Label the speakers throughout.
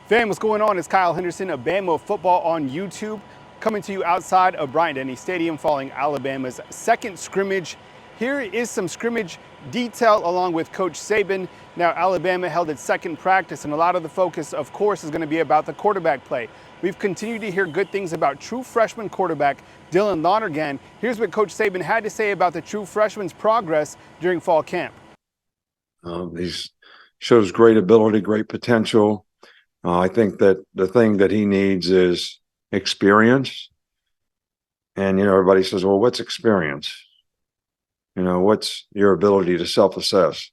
Speaker 1: Fam, what's going on? It's Kyle Henderson of BAMA Football on YouTube, coming to you outside of Bryant Denny Stadium following Alabama's second scrimmage. Here is some scrimmage detail along with Coach Saban. Now, Alabama held its second practice, and a lot of the focus, of course, is going to be about the quarterback play. We've continued to hear good things about true freshman quarterback Dylan Lonergan. Here's what Coach Saban had to say about the true freshman's progress during fall camp.
Speaker 2: He shows great ability, great potential. I think that the thing that he needs is experience. And, everybody says, well, what's experience? What's your ability to self-assess?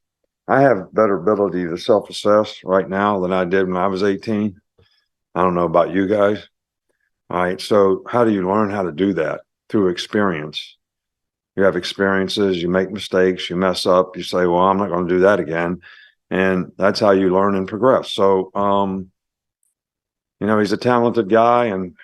Speaker 2: I have better ability to self-assess right now than I did when I was 18. I don't know about you guys. All right. So how do you learn how to do that? Through experience. You have experiences, you make mistakes, you mess up, you say, well, I'm not going to do that again. And that's how you learn and progress. So, he's a talented guy and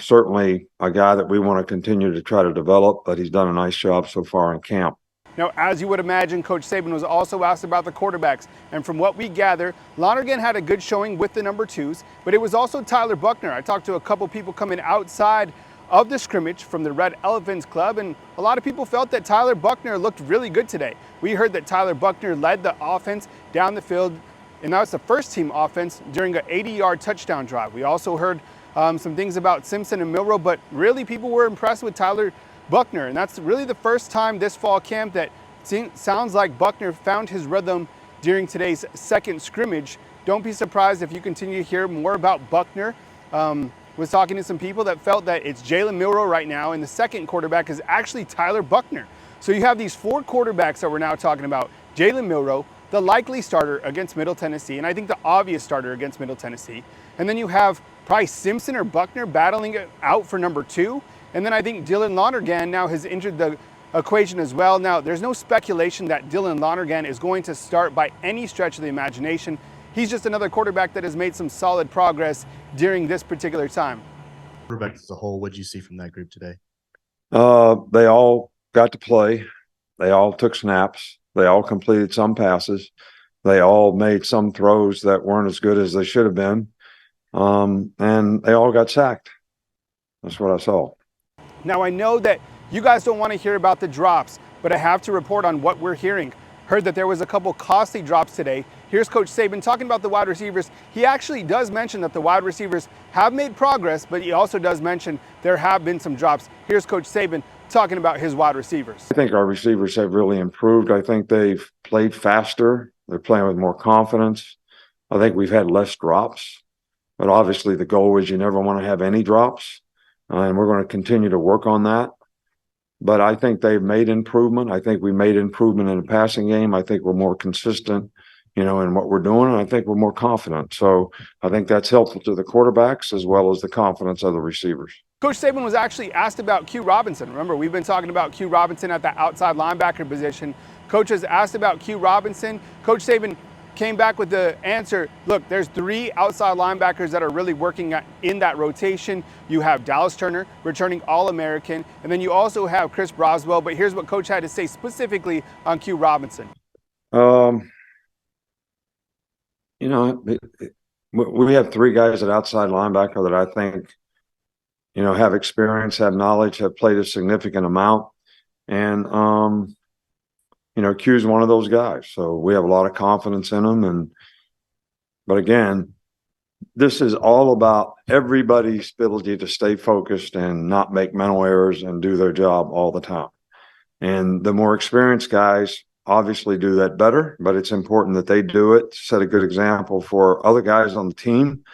Speaker 2: certainly a guy that we want to continue to try to develop, but he's done a nice job so far in camp.
Speaker 1: Now, as you would imagine, Coach Saban was also asked about the quarterbacks. And from what we gather, Lonergan had a good showing with the number twos, but it was also Tyler Buchner. I talked to a couple people coming outside of the scrimmage from the Red Elephants Club, and a lot of people felt that Tyler Buchner looked really good today. We heard that Tyler Buchner led the offense down the field, and that was the first team offense during an 80-yard touchdown drive. We also heard some things about Simpson and Milroe, but really people were impressed with Tyler Buchner, and that's really the first time this fall camp that sounds like Buchner found his rhythm during today's second scrimmage. Don't be surprised if you continue to hear more about Buchner. Was talking to some people that felt that it's Jalen Milroe right now, and the second quarterback is actually Tyler Buchner. So you have these four quarterbacks that we're now talking about. Jalen Milroe, the likely starter against Middle Tennessee, and I think the obvious starter against Middle Tennessee. And then you have probably Simpson or Buchner battling it out for number two. And then I think Dylan Lonergan now has entered the equation as well. Now, there's no speculation that Dylan Lonergan is going to start by any stretch of the imagination. He's just another quarterback that has made some solid progress during this particular time.
Speaker 3: Quarterback as a whole, what did you see from that group today?
Speaker 2: They all got to play. They all took snaps. They all completed some passes. They all made some throws that weren't as good as they should have been. And they all got sacked. That's what I saw.
Speaker 1: Now, I know that you guys don't want to hear about the drops, but I have to report on what we're hearing. Heard that there was a couple costly drops today. Here's Coach Saban talking about the wide receivers. He actually does mention that the wide receivers have made progress, but he also does mention there have been some drops. Here's Coach Saban talking about his wide receivers.
Speaker 2: I think our receivers have really improved. I think they've played faster. They're playing with more confidence. I think we've had less drops, but obviously the goal is you never want to have any drops, and we're going to continue to work on that. But I think they've made improvement. I think we made improvement in the passing game. I think we're more consistent, in what we're doing, and I think we're more confident. So I think that's helpful to the quarterbacks as well as the confidence of the receivers.
Speaker 1: Coach Saban was actually asked about Q Robinson. Remember, we've been talking about Q Robinson at the outside linebacker position. Coach has asked about Q Robinson. Coach Saban came back with the answer, look, there's three outside linebackers that are really working in that rotation. You have Dallas Turner, returning All-American, and then you also have Chris Broswell. But here's what Coach had to say specifically on Q Robinson.
Speaker 2: We have three guys at outside linebacker that I think, have experience, have knowledge, have played a significant amount. And, Q's one of those guys. So we have a lot of confidence in him. But again, this is all about everybody's ability to stay focused and not make mental errors and do their job all the time. And the more experienced guys obviously do that better, but it's important that they do it, set a good example for other guys on the team.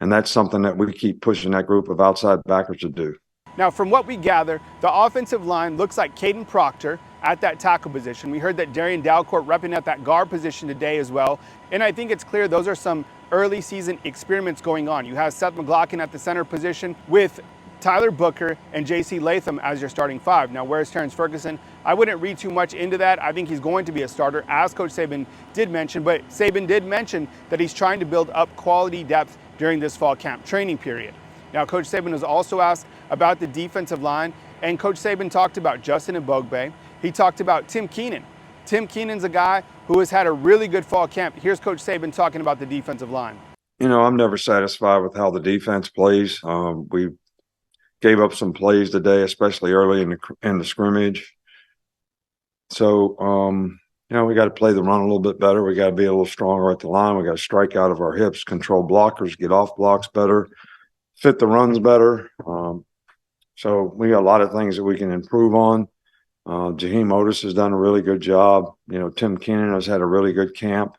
Speaker 2: And that's something that we keep pushing that group of outside backers to do.
Speaker 1: Now, from what we gather, the offensive line looks like Caden Proctor at that tackle position. We heard that Darian Dalcourt repping at that guard position today as well. And I think it's clear those are some early season experiments going on. You have Seth McLaughlin at the center position with Tyler Booker and J.C. Latham as your starting five. Now, where's Terrence Ferguson? I wouldn't read too much into that. I think he's going to be a starter, as Coach Saban did mention. But Saban did mention that he's trying to build up quality depth during this fall camp training period. Now, Coach Saban was also asked about the defensive line, and Coach Saban talked about Justin Mbogbe. He talked about Tim Keenan. Tim Keenan's a guy who has had a really good fall camp. Here's Coach Saban talking about the defensive line.
Speaker 2: I'm never satisfied with how the defense plays. We gave up some plays today, especially early in the scrimmage. So, we got to play the run a little bit better. We got to be a little stronger at the line. We got to strike out of our hips, control blockers, get off blocks better, fit the runs better. So we got a lot of things that we can improve on. Jaheim Otis has done a really good job. Tim Keenan has had a really good camp.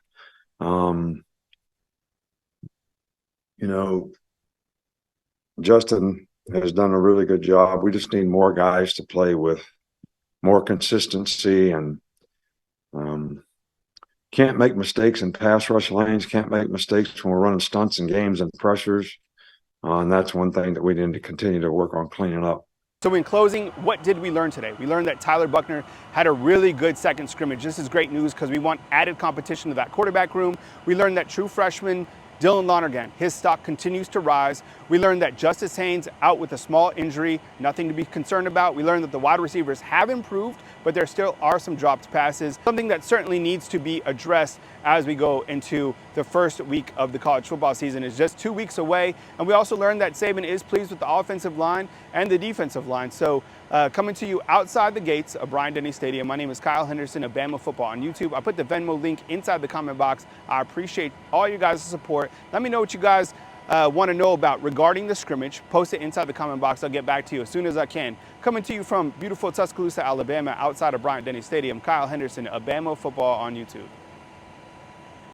Speaker 2: Justin has done a really good job. We just need more guys to play with more consistency and can't make mistakes in pass rush lanes, can't make mistakes when we're running stunts and games and pressures. And that's one thing that we need to continue to work on cleaning up.
Speaker 1: So in closing, what did we learn today? We learned that Tyler Buchner had a really good second scrimmage. This is great news because we want added competition to that quarterback room. We learned that true freshman Dylan Lonergan, his stock continues to rise. We learned that Justice Haynes out with a small injury, nothing to be concerned about. We learned that the wide receivers have improved, but there still are some dropped passes, something that certainly needs to be addressed as we go into the first week of the college football season. Is just 2 weeks away. And we also learned that Saban is pleased with the offensive line and the defensive line. So coming to you outside the gates of Bryant Denny Stadium, my name is Kyle Henderson of BAMA Football on YouTube. I put the Venmo link inside the comment box. I appreciate all you guys' support. Let me know what you guys want to know about regarding the scrimmage. Post it inside the comment box. I'll get back to you as soon as I can. Coming to you from beautiful Tuscaloosa, Alabama, outside of Bryant Denny Stadium, Kyle Henderson of BAMA Football on YouTube.